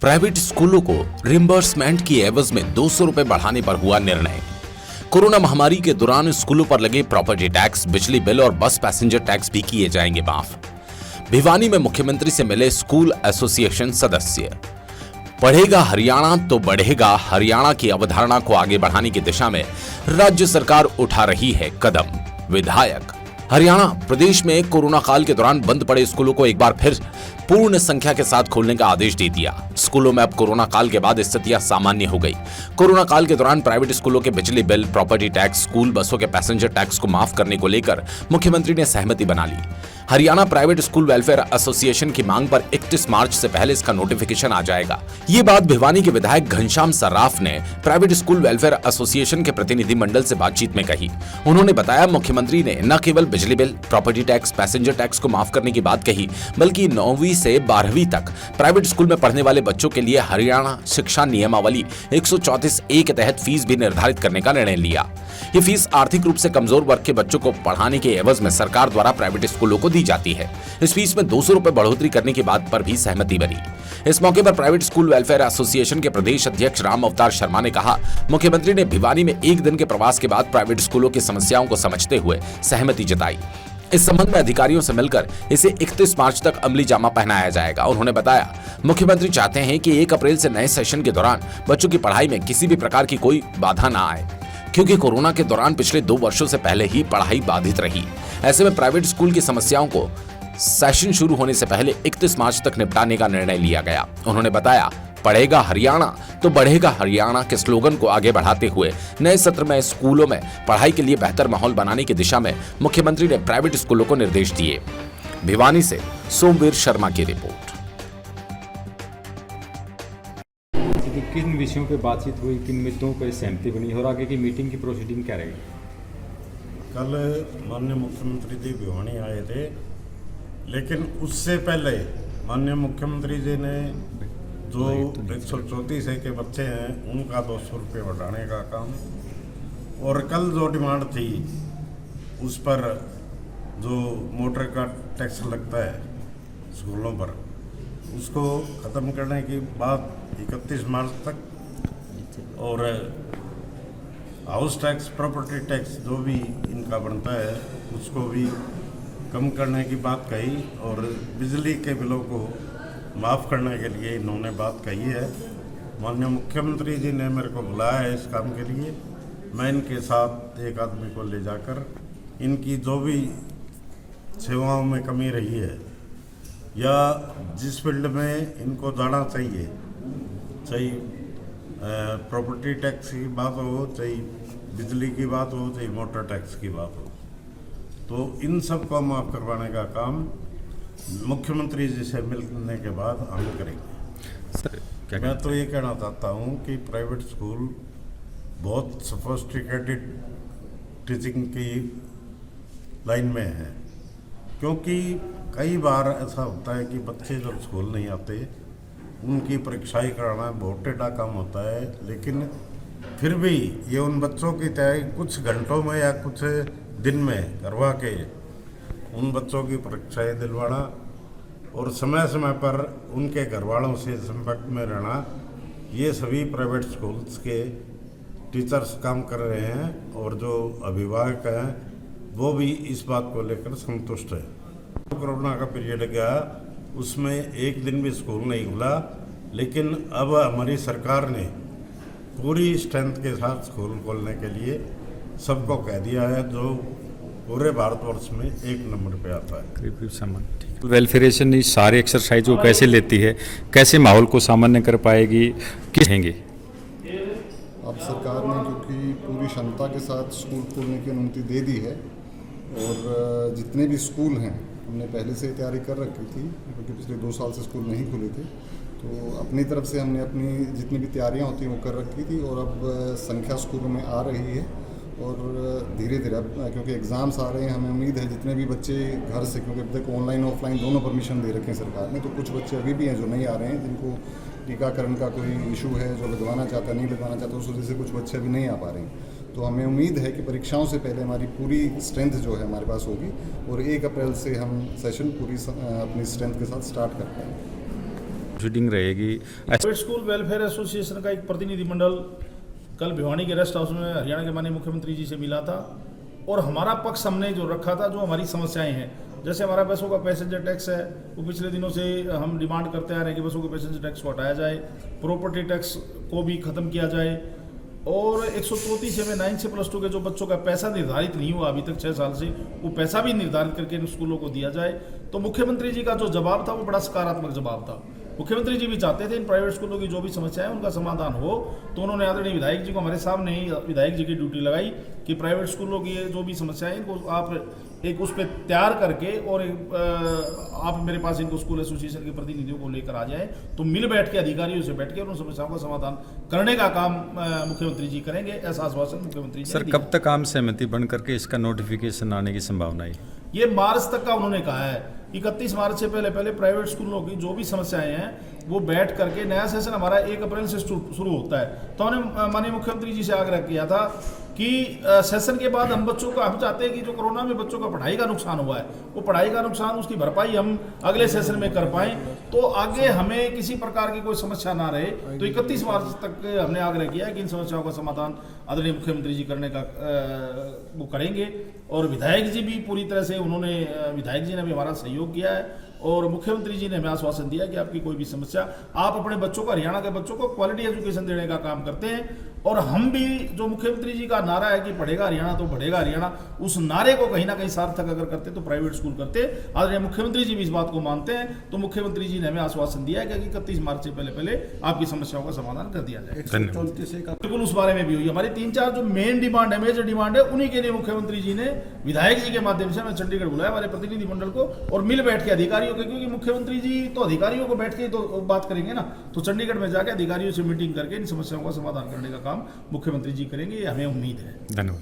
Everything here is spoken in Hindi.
प्राइवेट स्कूलों को रिम्बर्समेंट की एवज में 200 रुपए बढ़ाने पर हुआ निर्णय। कोरोना महामारी के दौरान स्कूलों पर लगे प्रॉपर्टी टैक्स, बिजली बिल और बस पैसेंजर टैक्स भी किए जाएंगे माफ। भिवानी में मुख्यमंत्री से मिले स्कूल एसोसिएशन सदस्य। पढ़ेगा हरियाणा तो बढ़ेगा हरियाणा की अवधारणा को आगे बढ़ाने की दिशा में राज्य सरकार उठा रही है कदम। विधायक। हरियाणा प्रदेश में कोरोना काल के दौरान बंद पड़े स्कूलों को एक बार फिर पूर्ण संख्या के साथ खोलने का आदेश दे दिया। स्कूलों में अब कोरोना काल के बाद स्थितियां सामान्य हो गई। कोरोना काल के दौरान प्राइवेट स्कूलों के बिजली बिल, प्रॉपर्टी टैक्स, स्कूल बसों के पैसेंजर टैक्स को माफ करने को लेकर मुख्यमंत्री ने सहमति बना ली। Haryana private school welfare association की मांग पर 31 मार्च से पहले इसका नोटिफिकेशन आ जाएगा। ये बात भिवानी के विधायक घनश्याम सर्राफ ने प्राइवेट स्कूल वेलफेयर एसोसिएशन के प्रतिनिधिमंडल से बातचीत में कही। उन्होंने बताया, मुख्यमंत्री ने न केवल बिजली bill, property tax, passenger tax को माफ करने की बात कही, बल्कि 9वीं से 12वीं तक प्राइवेट स्कूल में पढ़ने वाले बच्चों के लिए हरियाणा शिक्षा नियमावली 134A के तहत फीस भी निर्धारित करने का निर्णय लिया। ये फीस आर्थिक रूप से कमजोर वर्ग के बच्चों को पढ़ाने के एवज में सरकार द्वारा प्राइवेट स्कूलों को दी जाती है। इस फीस में 200 रुपए बढ़ोतरी करने की बात पर भी सहमति बनी। इस मौके पर प्राइवेट स्कूल वेलफेयर एसोसिएशन के प्रदेश अध्यक्ष राम अवतार शर्मा ने कहा, मुख्यमंत्री ने भिवानी में एक दिन के प्रवास के बाद प्राइवेट स्कूलों की समस्याओं को समझते हुए सहमति जताई। इस संबंध में अधिकारियों से मिलकर इसे 31 मार्च तक अमली जामा पहनाया जाएगा। उन्होंने बताया, मुख्यमंत्री चाहते हैं कि 1 अप्रैल से नए सेशन के दौरान बच्चों की पढ़ाई में किसी भी प्रकार की कोई बाधा ना आए, क्योंकि कोरोना के दौरान पिछले 2 वर्षों से पहले ही पढ़ाई बाधित रही। ऐसे में प्राइवेट स्कूल की समस्याओं को सेशन शुरू होने से पहले 31 मार्च तक निपटाने का निर्णय लिया गया। उन्होंने बताया, पढ़ेगा हरियाणा तो बढ़ेगा हरियाणा के स्लोगन को आगे बढ़ाते हुए नए सत्र में स्कूलों में पढ़ाई के लिए बेहतर माहौल बनाने की दिशा में मुख्यमंत्री ने प्राइवेट स्कूलों को निर्देश दिए। भिवानी से सोमवीर शर्मा की रिपोर्ट। किन विषयों पे बातचीत हुई, किन मुद्दों पर सहमति बनी और आगे की मीटिंग की प्रोसीडिंग क्या रहेगी? कल माननीय मुख्यमंत्री जी भिवानी आए थे, लेकिन उससे पहले माननीय मुख्यमंत्री जी ने जो 134A के बच्चे हैं उनका 200 रुपये बढ़ाने का काम, और कल जो डिमांड थी उस पर जो मोटर का टैक्स लगता है स्कूलों पर, उसको ख़त्म करने की बात 31 मार्च तक, और हाउस टैक्स, प्रॉपर्टी टैक्स जो भी इनका बनता है उसको भी कम करने की बात कही, और बिजली के बिलों को माफ़ करने के लिए इन्होंने बात कही है। माननीय मुख्यमंत्री जी ने मेरे को बुलाया है इस काम के लिए। मैं इनके साथ एक आदमी को ले जाकर इनकी जो भी सेवाओं में कमी रही है या जिस फील्ड में इनको जाना चाहिए, चाहे प्रॉपर्टी टैक्स की बात हो, चाहे बिजली की बात हो, चाहे मोटर टैक्स की बात हो, तो इन सब को माफ़ करवाने का काम मुख्यमंत्री जी से मिलने के बाद हम करेंगे। सर, मैं तो ये कहना चाहता हूँ कि प्राइवेट स्कूल बहुत सोफिस्टिकेटेड टीचिंग की लाइन में है, क्योंकि कई बार ऐसा होता है कि बच्चे जब स्कूल नहीं आते, उनकी परीक्षाएं कराना बहुत टेढ़ा काम होता है, लेकिन फिर भी ये उन बच्चों की तैयारी कुछ घंटों में या कुछ दिन में करवा के उन बच्चों की परीक्षाएं दिलवाना और समय समय पर उनके घर वालों से संपर्क में रहना, ये सभी प्राइवेट स्कूल्स के टीचर्स काम कर रहे हैं, और जो अभिभावक हैं वो भी इस बात को लेकर संतुष्ट है। कोरोना का पीरियड गया, उसमें एक दिन भी स्कूल नहीं खुला, लेकिन अब हमारी सरकार ने पूरी स्ट्रेंथ के साथ स्कूल खोलने के लिए सबको कह दिया है, जो पूरे भारतवर्ष में 1 नंबर पे आता है। वेलफेयरेशन इस सारे एक्सरसाइज को कैसे लेती है, कैसे माहौल को सामान्य कर पाएगी, किस रहेंगे? अब सरकार ने क्योंकि पूरी क्षमता के साथ स्कूल खोलने की अनुमति दे दी है, और जितने भी स्कूल हैं हमने पहले से तैयारी कर रखी थी, क्योंकि पिछले 2 साल से स्कूल नहीं खुले थे, तो अपनी तरफ से हमने अपनी जितनी भी तैयारियां होती हैं वो कर रखी थी, और अब संख्या स्कूलों में आ रही है, और धीरे धीरे अब क्योंकि एग्ज़ाम्स आ रहे हैं, हमें उम्मीद है जितने भी बच्चे घर से, क्योंकि अब तक ऑनलाइन ऑफलाइन दोनों परमिशन दे रखे हैं सरकार ने, तो कुछ बच्चे अभी भी हैं जो नहीं आ रहे हैं, जिनको टीकाकरण का कोई इशू है, जो लगवाना चाहता है नहीं लगवाना चाहता, उस वजह से कुछ बच्चे अभी नहीं आ पा रहे हैं। तो हमें उम्मीद है कि परीक्षाओं से पहले हमारी पूरी स्ट्रेंथ जो है हमारे पास होगी, और 1 अप्रैल से हम सेशन पूरी अपनी स्ट्रेंथ के साथ स्टार्ट कर पाएंगे। प्रोसीडिंग रहेगी? प्राइवेट स्कूल वेलफेयर एसोसिएशन का एक प्रतिनिधिमंडल कल भिवानी के रेस्ट हाउस में हरियाणा के माननीय मुख्यमंत्री जी से मिला था और हमारा पक्ष हमने जो रखा था, जो हमारी समस्याएं हैं, जैसे हमारा बसों का पैसेंजर टैक्स है, वो पिछले दिनों से हम डिमांड करते आ रहे हैं कि बसों के पैसेंजर टैक्स को हटाया जाए, प्रॉपर्टी टैक्स को भी खत्म किया जाए, और 134 में 9 से +2 के जो बच्चों का पैसा निर्धारित नहीं हुआ अभी तक 6 साल से, वो पैसा भी निर्धारित करके इन स्कूलों को दिया जाए। तो मुख्यमंत्री जी का जो जवाब था वो बड़ा सकारात्मक जवाब था। मुख्यमंत्री जी भी चाहते थे इन प्राइवेट स्कूलों की जो भी समस्या है उनका समाधान हो, तो उन्होंने आदरणीय विधायक जी को हमारे सामने ही विधायक जी की ड्यूटी लगाई कि प्राइवेट स्कूलों की जो भी समस्या है इनको आप एक उस पर तैयार करके और आप मेरे पास इनको स्कूल एसोसिएशन के प्रतिनिधियों को लेकर आ जाएं, तो मिल बैठ के अधिकारियों से बैठ के उन समस्याओं का समाधान करने का काम मुख्यमंत्री जी करेंगे, ऐसा आश्वासन मुख्यमंत्री जी सर, कब तक आम सहमति बन करके इसका नोटिफिकेशन आने की संभावना है? ये मार्च तक का उन्होंने कहा है। 31 मार्च से पहले प्राइवेट स्कूलों की जो भी समस्याएं हैं वो बैठ करके, नया सेशन हमारा 1 अप्रैल से शुरू होता है, तो हमने माननीय मुख्यमंत्री जी से आग्रह किया था कि सेशन के बाद हम चाहते हैं कि जो कोरोना में बच्चों का पढ़ाई का नुकसान हुआ है, वो पढ़ाई का नुकसान, उसकी भरपाई हम अगले सेशन में कर पाएं, तो आगे हमें किसी प्रकार की कोई समस्या ना रहे। तो 31 मार्च तक हमने आग्रह किया है कि इन समस्याओं का समाधान आदरणीय मुख्यमंत्री जी करने का वो करेंगे, और विधायक जी भी पूरी तरह से विधायक जी ने भी हमारा सहयोग किया है, और मुख्यमंत्री जी ने हमें आश्वासन दिया कि आपकी कोई भी समस्या, आप अपने बच्चों को, हरियाणा के बच्चों को क्वालिटी एजुकेशन देने का काम करते हैं, और हम भी, जो मुख्यमंत्री जी का नारा है कि पढ़ेगा हरियाणा तो बढ़ेगा हरियाणा, उस नारे को कहीं ना कहीं सार्थक अगर करते तो प्राइवेट स्कूल करते। आदरणीय मुख्यमंत्री जी भी इस बात को मानते हैं, तो मुख्यमंत्री जी ने हमें आश्वासन दिया है कि 31 मार्च से पहले आपकी समस्याओं का समाधान कर दिया जाए। बिल्कुल उस बारे में भी हुई हमारी 3-4 जो मेन डिमांड है, मेजर डिमांड है, उन्हीं के लिए मुख्यमंत्री जी ने विधायक जी के माध्यम से हमें चंडीगढ़ बुलाया हमारे प्रतिनिधिमंडल को, और मिल बैठ के अधिकारियों के, क्योंकि मुख्यमंत्री जी तो अधिकारियों को बैठ के तो बात करेंगे ना, तो चंडीगढ़ में जाकर अधिकारियों से मीटिंग करके इन समस्याओं का समाधान करने का काम मुख्यमंत्री जी करेंगे, ये हमें उम्मीद है। धन्यवाद।